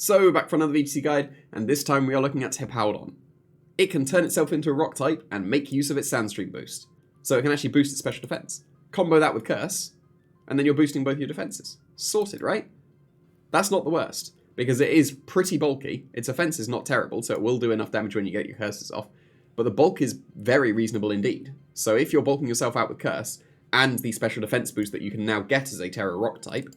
So back for another VGC guide, and this time we are looking at Hippowdon. It can turn itself into a rock type and make use of its Sandstream boost. So it can actually boost its special defense. Combo that with Curse, and then you're boosting both your defenses. Sorted, right? That's not the worst, because it is pretty bulky. Its offense is not terrible, so it will do enough damage when you get your curses off. But the bulk is very reasonable indeed. So if you're bulking yourself out with Curse, and the special defense boost that you can now get as a Terra rock type,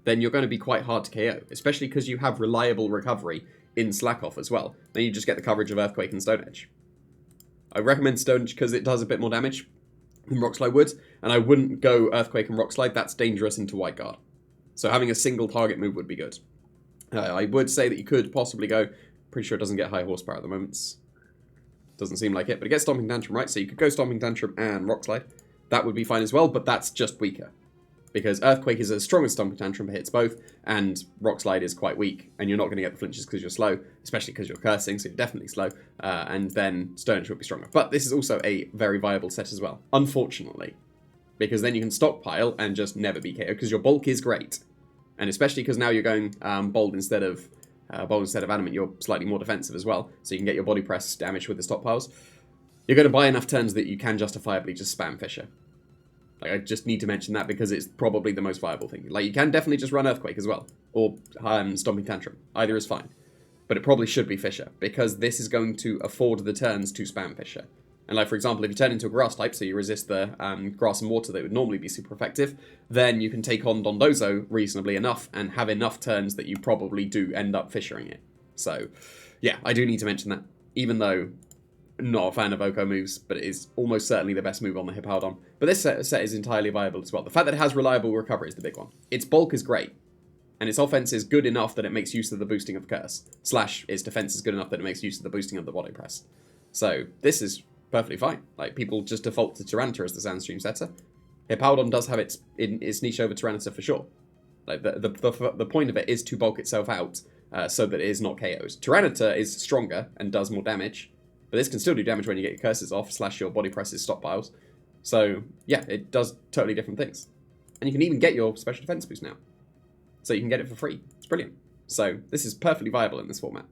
then you're going to be quite hard to KO, especially because you have reliable recovery in Slack Off as well. Then you just get the coverage of Earthquake and Stone Edge. I recommend Stone Edge because it does a bit more damage than Rock Slide would, and I wouldn't go Earthquake and Rock Slide. That's dangerous into White Guard. So having a single target move would be good. I would say that you could possibly go, pretty sure it doesn't get high horsepower at the moment. Doesn't seem like it, but it gets Stomping Tantrum, right? So you could go Stomping Tantrum and Rock Slide. That would be fine as well, but that's just weaker. Because Earthquake is as strong as Stomping Tantrum, but hits both, and Rock Slide is quite weak, and you're not going to get the flinches because you're slow, especially because you're cursing, so you're definitely slow, and then Stone Edge would be stronger. But this is also a very viable set as well, unfortunately, because then you can stockpile and just never be KO, because your bulk is great, and especially because now you're going bold instead of adamant, you're slightly more defensive as well, so you can get your body press damage with the stockpiles. You're going to buy enough turns that you can justifiably just spam Fissure. Like, I just need to mention that because it's probably the most viable thing. Like, you can definitely just run Earthquake as well, or Stomping Tantrum. Either is fine. But it probably should be Fissure, because this is going to afford the turns to spam Fissure. And like, for example, if you turn into a grass type, so you resist the grass and water that would normally be super effective, then you can take on Dondozo reasonably enough and have enough turns that you probably do end up fissuring it. So, yeah, I do need to mention that, even though not a fan of Oko moves, but it is almost certainly the best move on the Hippowdon. But this set is entirely viable as well. The fact that it has reliable recovery is the big one. Its bulk is great, and its offense is good enough that it makes use of the boosting of Curse, / its defense is good enough that it makes use of the boosting of the body press. So this is perfectly fine. Like, people just default to Tyranitar as the Sandstream setter. Hippowdon does have its niche over Tyranitar for sure. Like, the point of it is to bulk itself out so that it is not KOs. Tyranitar is stronger and does more damage, but this can still do damage when you get your curses off, / your body presses stockpiles. So, yeah, it does totally different things. And you can even get your special defense boost now. So you can get it for free. It's brilliant. So, this is perfectly viable in this format.